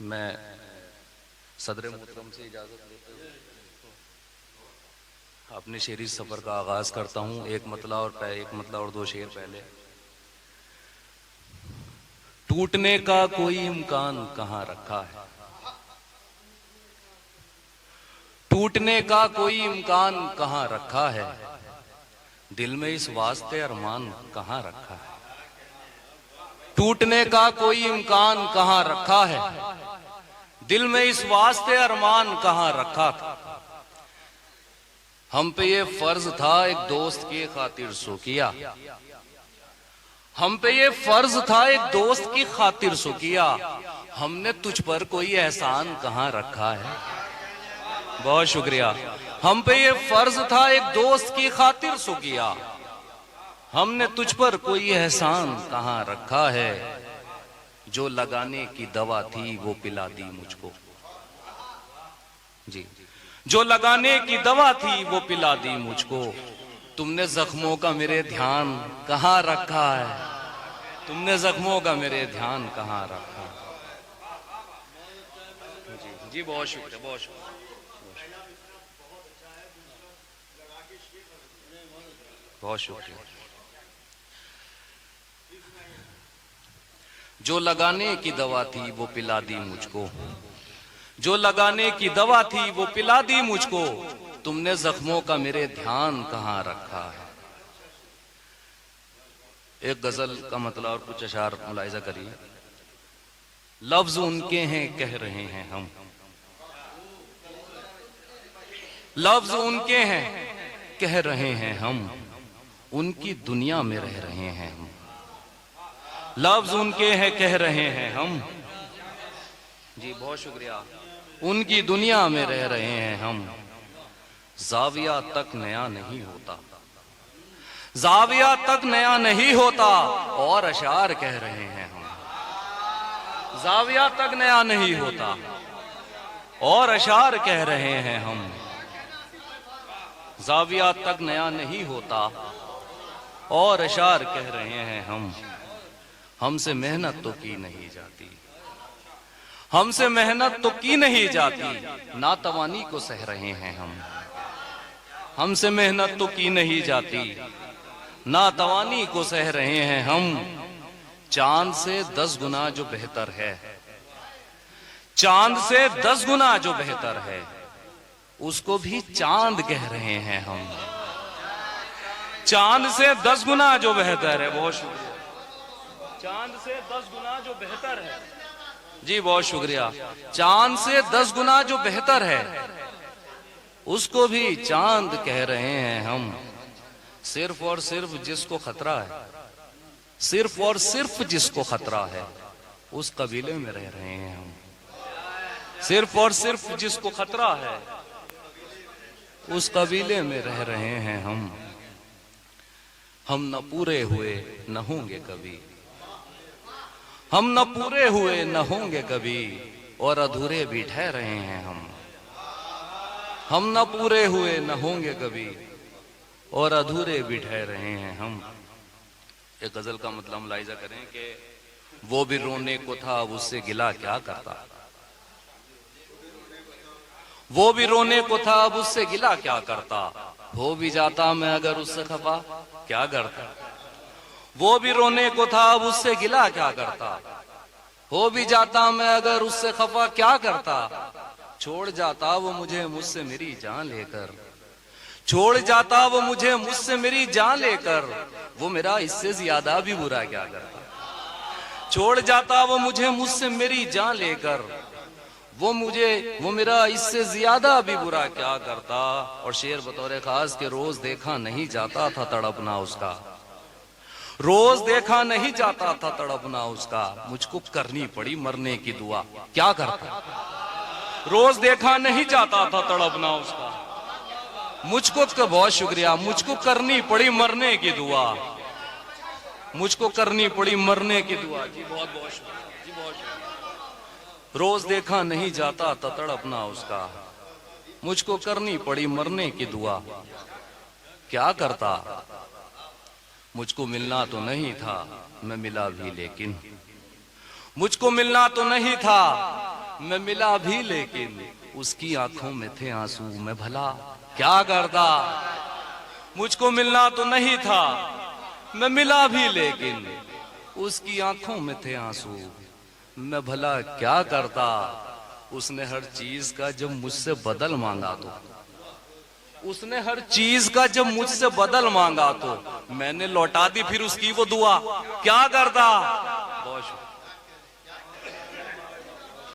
मैं सदर मोहतरम से इजाजत लेते हुए अपने शेरी सफर का आगाज करता हूँ। एक मतला और दो शेर पहले। टूटने का कोई इम्कान कहाँ रखा है, टूटने का कोई इम्कान कहाँ रखा है, दिल में इस वास्ते अरमान कहाँ रखा है। टूटने का कोई इम्कान कहाँ रखा है, दिल में इस वास्ते अरमान कहाँ रखा था। हम पे ये फर्ज था एक दोस्त की खातिर सो किया, हम पे ये फर्ज था एक दोस्त की खातिर सो किया, हमने तुझ पर कोई एहसान कहाँ रखा है। बहुत शुक्रिया। हम पे ये फर्ज था एक दोस्त की खातिर सो किया, हमने तुझ पर कोई एहसान कहाँ रखा है। जो लगाने की दवा थी वो पिला दी मुझको, जी जो लगाने की दवा थी वो पिला दी मुझको। तुमने जख्मों का मेरे ध्यान कहाँ रखा है, तुमने जख्मों का मेरे ध्यान कहाँ रखा। जी जी बहुत शुक्रिया, बहुत शुक्रिया। बहुत शुक्रिया। जो लगाने की दवा थी वो पिला दी मुझको, जो लगाने की दवा थी वो पिला दी मुझको। तुमने जख्मों का मेरे ध्यान कहाँ रखा है। एक गजल का मतलब और कुछ अशार मुलाहिजा करिए। लफ्ज उनके हैं कह रहे हैं हम, लफ्ज उनके हैं कह रहे हैं हम, उनकी दुनिया में रह रहे हैं हम। लफ्ज उनके हैं कह रहे हैं हम, जी बहुत शुक्रिया, उनकी दुनिया में रह रहे हैं हम। जाविया तक नया नहीं होता, जाविया तक नया नहीं होता, और अशार कह रहे हैं हम। जाविया तक नया नहीं होता और अशार कह रहे हैं हम। जाविया तक नया नहीं होता और अशार कह रहे हैं हम। हमसे मेहनत तो की नहीं जाती, हमसे मेहनत तो की नहीं जाती, नातवानी को सह रहे हैं हम। हमसे मेहनत तो की नहीं जाती, नातवानी को सह रहे हैं हम। चांद से 10 गुना जो बेहतर है, चांद से 10 गुना जो बेहतर है, उसको भी चांद कह रहे हैं हम। चांद से 10 गुना जो बेहतर है, बहुत शुक्रिया, चांद से 10 गुना जो बेहतर है, जी बहुत शुक्रिया, चांद से 10 गुना जो बेहतर है, उसको भी चांद कह रहे हैं हम। सिर्फ और सिर्फ जिसको खतरा है, सिर्फ और सिर्फ जिसको खतरा है, उस कबीले में रह रहे हैं हम। सिर्फ और सिर्फ जिसको खतरा है, उस कबीले में रह रहे हैं हम। हम न पूरे हुए न होंगे कभी, हम न पूरे हुए न होंगे कभी, और अधूरे भी ठहर रहे हैं हम। हम न पूरे हुए न होंगे कभी, और अधूरे भी ठहर रहे हैं हम। एक गजल का मतलब मुलाहिजा करें कि वो भी रोने को था अब उससे गिला क्या करता, वो भी रोने को था अब उससे गिला क्या करता। हो भी जाता मैं अगर उससे खफा क्या करता। वो भी रोने को था अब उससे गिला क्या करता, हो भी जाता मैं अगर उससे खफा क्या करता। छोड़ जाता वो मुझे मुझसे मेरी जान लेकर, छोड़ जाता वो मुझे मुझसे मेरी जान लेकर, वो मेरा इससे ज्यादा भी बुरा क्या करता। छोड़ जाता वो मुझे मुझसे मेरी जान लेकर, वो मेरा इससे ज्यादा भी बुरा क्या करता। और शेर बतौर खास के रोज देखा नहीं जाता था तड़पना उसका, रोज देखा नहीं जाता था तड़पना उसका, मुझको करनी पड़ी मरने की दुआ क्या करता। रोज देखा नहीं जाता था तड़पना उसका, मुझको तो बहुत शुक्रिया, मुझको करनी पड़ी मरने की दुआ, मुझको करनी पड़ी मरने की दुआ, जी बहुत बहुत शुक्रिया, जी बहुत शुक्रिया। रोज देखा नहीं जाता था तड़पना उसका, मुझको करनी पड़ी मरने की दुआ क्या करता। मुझको मिलना तो नहीं था मैं मिला भी लेकिन, मुझको मिलना तो नहीं था मैं मिला भी लेकिन उसकी आंखों में थे आंसू, मैं भला क्या करता। मुझको मिलना तो नहीं था, मैं मिला भी लेकिन उसकी आंखों में थे आंसू, मैं भला क्या करता। उसने हर चीज का जब मुझसे बदल मांगा तो, उसने हर चीज का जब मुझसे बदल मांगा तो मैंने लौटा दी फिर उसकी वो दुआ, क्या करता।